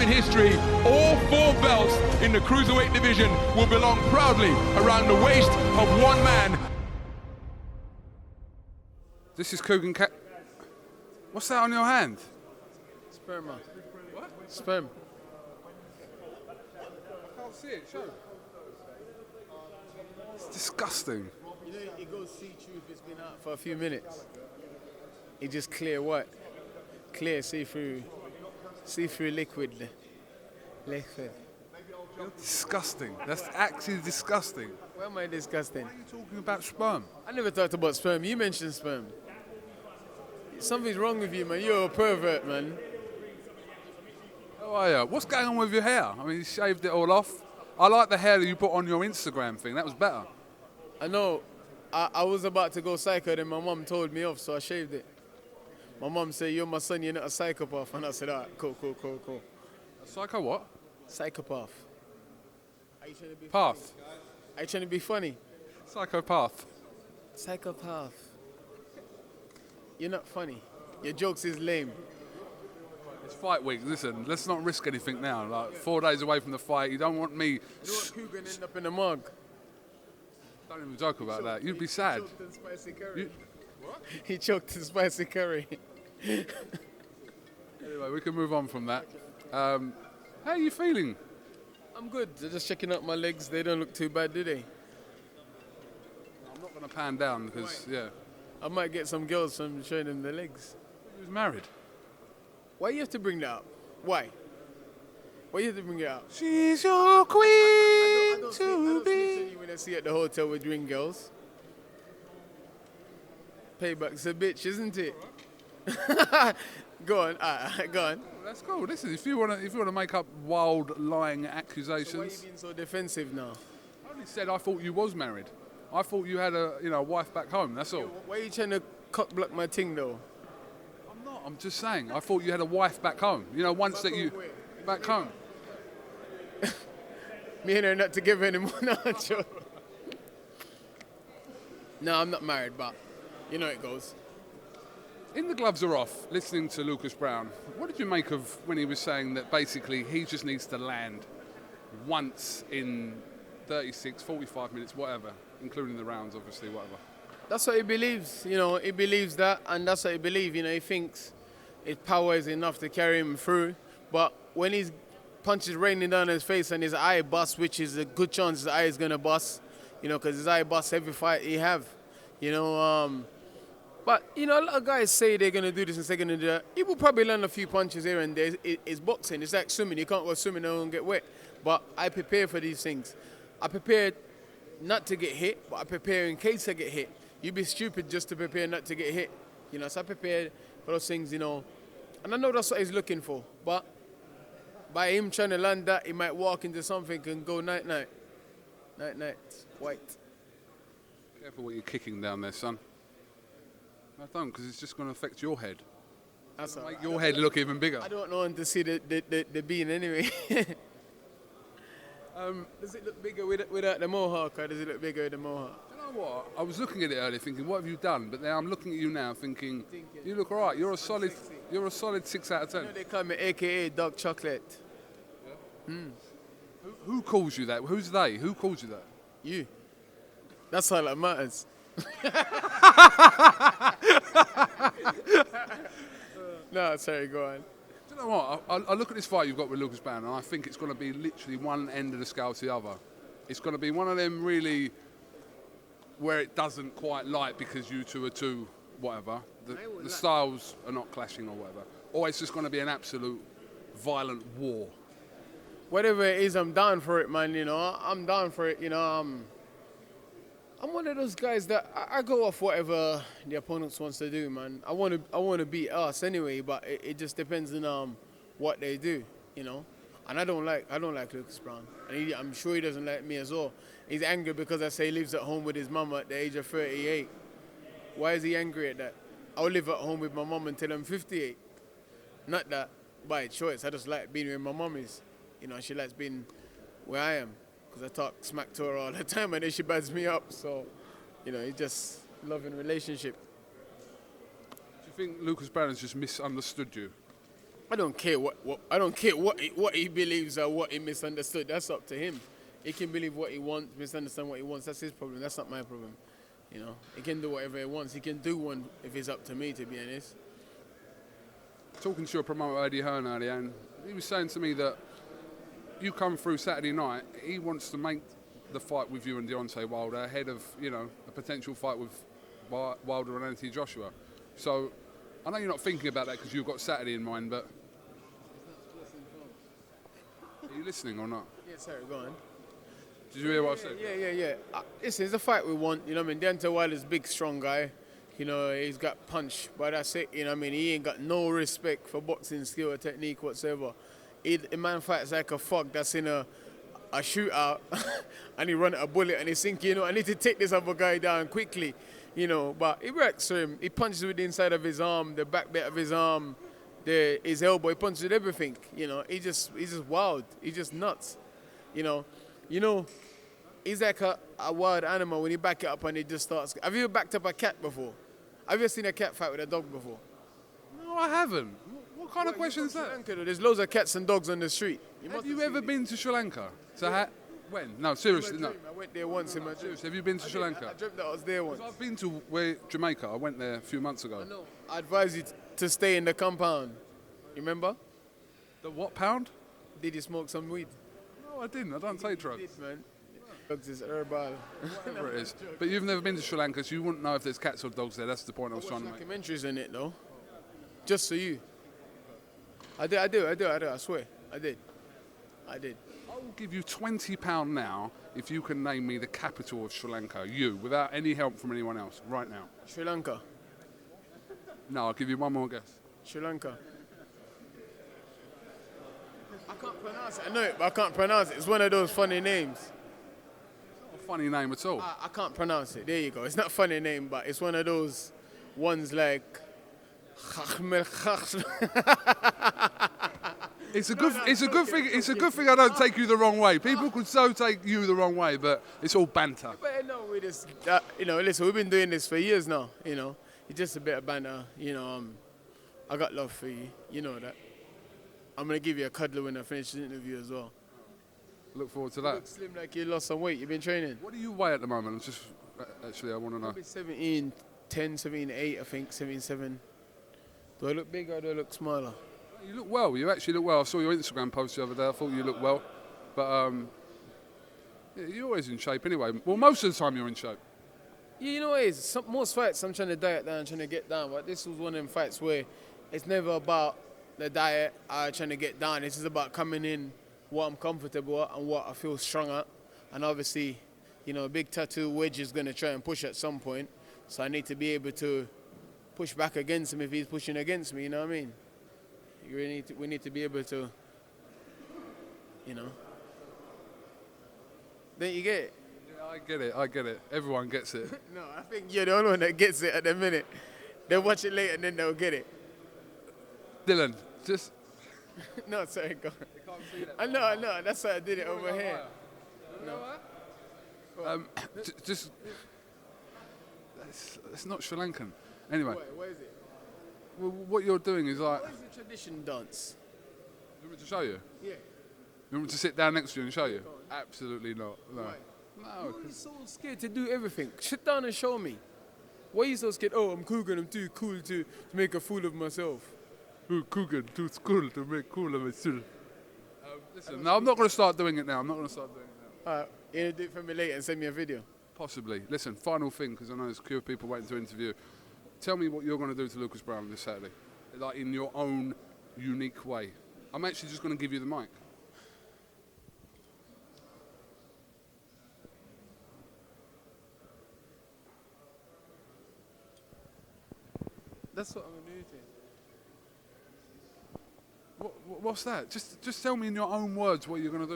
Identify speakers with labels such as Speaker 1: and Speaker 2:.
Speaker 1: in history, all 4 belts in the cruiserweight division will belong proudly around the waist of one man.
Speaker 2: This is KUGAN. What's that on your hand?
Speaker 3: Sperm.
Speaker 2: What?
Speaker 3: Sperm.
Speaker 2: I can't see it, show. It's disgusting.
Speaker 3: You know, it goes see-through if it's been out for a few minutes. It just clear what? Clear, see-through liquid. Liquid.
Speaker 2: You're disgusting. That's actually disgusting.
Speaker 3: Why am I disgusting?
Speaker 2: Why are you talking about sperm?
Speaker 3: I never talked about sperm. You mentioned sperm. Something's wrong with you, man. You're a pervert, man.
Speaker 2: How are you? What's going on with your hair? I mean, you shaved it all off. I like the hair that you put on your Instagram thing. That was better.
Speaker 3: I know. I was about to go psycho, then my mum told me off, so I shaved it. My mum said, "You're my son, you're not a psychopath." And I said, "All right, cool.
Speaker 2: A psycho what?
Speaker 3: Psychopath. Are you trying to be
Speaker 2: Path.
Speaker 3: funny? Are you trying to be funny?
Speaker 2: Psychopath.
Speaker 3: Psychopath. You're not funny. Your jokes is lame.
Speaker 2: It's fight week. Listen, let's not risk anything now. Like 4 days away from the fight, you don't want me.
Speaker 3: You know what KUGAN end up in the mug?
Speaker 2: Don't even joke about that. You'd be sad.
Speaker 3: He choked in spicy curry. What? He choked in spicy curry.
Speaker 2: Anyway, we can move on from that. How are you feeling?
Speaker 3: I'm good. They're just checking out my legs. They don't look too bad, do they?
Speaker 2: I'm not going to pan down because, yeah.
Speaker 3: I might get some girls from showing them their legs.
Speaker 2: He was married.
Speaker 3: Why you have to bring that up? Why? Why you have to bring it up?
Speaker 2: She's your queen
Speaker 3: I don't
Speaker 2: to
Speaker 3: see
Speaker 2: be.
Speaker 3: you when I see you at the hotel with ring girls. Payback's a bitch, isn't it? Go on, go on.
Speaker 2: That's cool. Listen, if you want to make up wild lying accusations.
Speaker 3: So why are you being so defensive now?
Speaker 2: I only said I thought you was married. I thought you had a wife back home. That's all.
Speaker 3: Why are you trying to cock block my thing though?
Speaker 2: I'm not. I'm just saying. I thought you had a wife back home. You know, once that you back home.
Speaker 3: Me and her not together anymore. No, no, I'm not married, but you know it goes.
Speaker 2: In the gloves are off, listening to Lucas Browne, what did you make of when he was saying that basically he just needs to land once in 36, 45 minutes, whatever, including the rounds, obviously, whatever?
Speaker 3: That's what he believes, you know, he believes that, and that's what he believes, you know, he thinks his power is enough to carry him through, but when his punches raining down his face and his eye busts, which is a good chance his eye is going to bust, you know, because his eye busts every fight he have, you know, but, you know, a lot of guys say they're going to do this and they're going to do that. He will probably land a few punches here and there. It's boxing. It's like swimming. You can't go swimming and get wet. But I prepare for these things. I prepared not to get hit, but I prepare in case I get hit. You'd be stupid just to prepare not to get hit. You know, so I prepared for those things, you know. And I know that's what he's looking for. But by him trying to land that, he might walk into something and go night-night. Night-night. White.
Speaker 2: Careful what you're kicking down there, son. I don't, because it's just going to affect your head.
Speaker 3: That's all right.
Speaker 2: Make your head look even bigger.
Speaker 3: I don't want to see the bean anyway. Does it look bigger without the mohawk, or does it look bigger with the mohawk?
Speaker 2: You know what? I was looking at it earlier thinking, what have you done? But now I'm looking at you now thinking, you look all right. You're a solid 6 out of 10.
Speaker 3: You know they call me AKA Dark Chocolate.
Speaker 2: Yeah? Who calls you that? Who's they? Who calls you that?
Speaker 3: You. That's all that matters. No, sorry, go on.
Speaker 2: Do you know what? I look at this fight you've got with Lucas Browne, and I think it's going to be literally one end of the scale to the other. It's going to be one of them really where it doesn't quite light because you two are too whatever. The styles are not clashing or whatever. Or it's just going to be an absolute violent war.
Speaker 3: Whatever it is, I'm down for it, man. You know, I'm down for it. You know, I'm one of those guys that I go off whatever the opponents wants to do, man. I want to beat us anyway, but it just depends on what they do, you know. And I don't like Lucas Browne, and I'm sure he doesn't like me as well. He's angry because I say he lives at home with his mum at the age of 38. Why is he angry at that? I'll live at home with my mum until I'm 58. Not that by choice. I just like being where my mum is. You know, she likes being where I am. Because I talk smack to her all the time and then she backs me up. So, you know, it's just a loving relationship.
Speaker 2: Do you think Lucas Browne has just misunderstood you?
Speaker 3: I don't care what he believes or what he misunderstood. That's up to him. He can believe what he wants, misunderstand what he wants. That's his problem. That's not my problem. You know, he can do whatever he wants. He can do one if it's up to me, to be honest.
Speaker 2: Talking to your promoter Eddie Hearn earlier, and he was saying to me that you come through Saturday night. He wants to make the fight with you and Deontay Wilder ahead of, you know, a potential fight with Wilder and Anthony Joshua. So I know you're not thinking about that because you've got Saturday in mind, but are you listening or not?
Speaker 3: Yeah, sorry, go on.
Speaker 2: Did you hear what I said?
Speaker 3: Yeah. Listen, it's a fight we want. You know what I mean? Deontay Wilder's a big, strong guy. You know, he's got punch, but that's it. You know what I mean? He ain't got no respect for boxing skill or technique whatsoever. A man fights like a fuck that's in a shootout and he run a bullet and he's thinking, you know, I need to take this other guy down quickly. You know, but he works for him. He punches with the inside of his arm, the back bit of his arm, his elbow. He punches with everything. You know, he's just wild. He's just nuts. You know, he's like a wild animal when you back it up and he just starts. Have you ever backed up a cat before? Have you ever seen a cat fight with a dog before?
Speaker 2: No, I haven't. What kind of question is that?
Speaker 3: Sri Lanka, there's loads of cats and dogs on the street.
Speaker 2: Have you ever been to Sri Lanka? When? No, seriously, no.
Speaker 3: I went there once in my dream.
Speaker 2: Seriously, have you been to Sri Lanka?
Speaker 3: I dreamt that I was there once.
Speaker 2: I've been to Jamaica. I went there a few months ago.
Speaker 3: I know. I advise you to stay in the compound. You remember?
Speaker 2: The what pound?
Speaker 3: Did you smoke some weed?
Speaker 2: No, I didn't. I don't take drugs.
Speaker 3: You did, man. Drugs is herbal.
Speaker 2: Whatever it is. But you've never been to Sri Lanka, so you wouldn't know if there's cats or dogs there. That's the point I was trying to make.
Speaker 3: Documentaries in it, though. Just for you. I do. I swear. I did.
Speaker 2: I will give you £20 now if you can name me the capital of Sri Lanka, without any help from anyone else, right now.
Speaker 3: Sri Lanka.
Speaker 2: No, I'll give you one more guess.
Speaker 3: Sri Lanka. I can't pronounce it. I know it, but I can't pronounce it. It's one of those funny names.
Speaker 2: Not a funny name at all.
Speaker 3: I can't pronounce it. There you go. It's not a funny name, but it's one of those ones like...
Speaker 2: It's a good thing I don't take you the wrong way. People could so take you the wrong way, but it's all banter.
Speaker 3: But no, we just, you know, listen, we've been doing this for years now, you know. It's just a bit of banter, you know. I got love for you, you know that. I'm going to give you a cuddle when I finish the interview as well.
Speaker 2: Look forward to
Speaker 3: You
Speaker 2: that.
Speaker 3: look slim like you lost some weight. You've been training.
Speaker 2: What do you weigh at the moment? Actually, I want to know.
Speaker 3: Probably 17, 10, 17, 8, I think, 17, 7. Do I look bigger or do I look smaller?
Speaker 2: You look well. You actually look well. I saw your Instagram post the other day. I thought you looked well. But yeah, you're always in shape anyway. Well, most of the time you're in shape.
Speaker 3: Yeah, you know what it is? Most fights I'm trying to diet down, trying to get down. But this was one of them fights where it's never about the diet or trying to get down. It's just about coming in what I'm comfortable at and what I feel strong at. And obviously, you know, a big tattoo wedge is going to try and push at some point. So I need to be able to push back against him if he's pushing against me, you know what I mean? We need to be able to, you know. Don't you get it?
Speaker 2: Yeah, I get it. Everyone gets it.
Speaker 3: No, I think you're the only one that gets it at the minute. They'll watch it later and then they'll get it.
Speaker 2: Dylan, just...
Speaker 3: No, sorry, go on. I know, that's why I did it over here.
Speaker 2: No. Just... It's not Sri Lankan. Anyway.
Speaker 3: Where is it?
Speaker 2: Well, what you're doing is like...
Speaker 3: What is the tradition dance?
Speaker 2: You want me to show you?
Speaker 3: Yeah.
Speaker 2: You want me to sit down next to you and show you? Absolutely not. No.
Speaker 3: Why?
Speaker 2: No.
Speaker 3: Why are you so scared to do everything? Sit down and show me. Why are you so scared? Oh, I'm KUGAN, I'm too cool to make a fool of myself.
Speaker 2: Ooh, KUGAN, too cool to make cool of myself. Listen, no, I'm not going to start doing it now. All
Speaker 3: right, you're going to do it for me later and send me a video?
Speaker 2: Possibly. Listen, final thing, because I know there's a queue of people waiting to interview. Tell me what you're going to do to Lucas Browne this Saturday, like in your own unique way. I'm actually just going to give you the mic.
Speaker 3: That's what I'm going to do to you.
Speaker 2: What's that? Just tell me in your own words what you're going to do.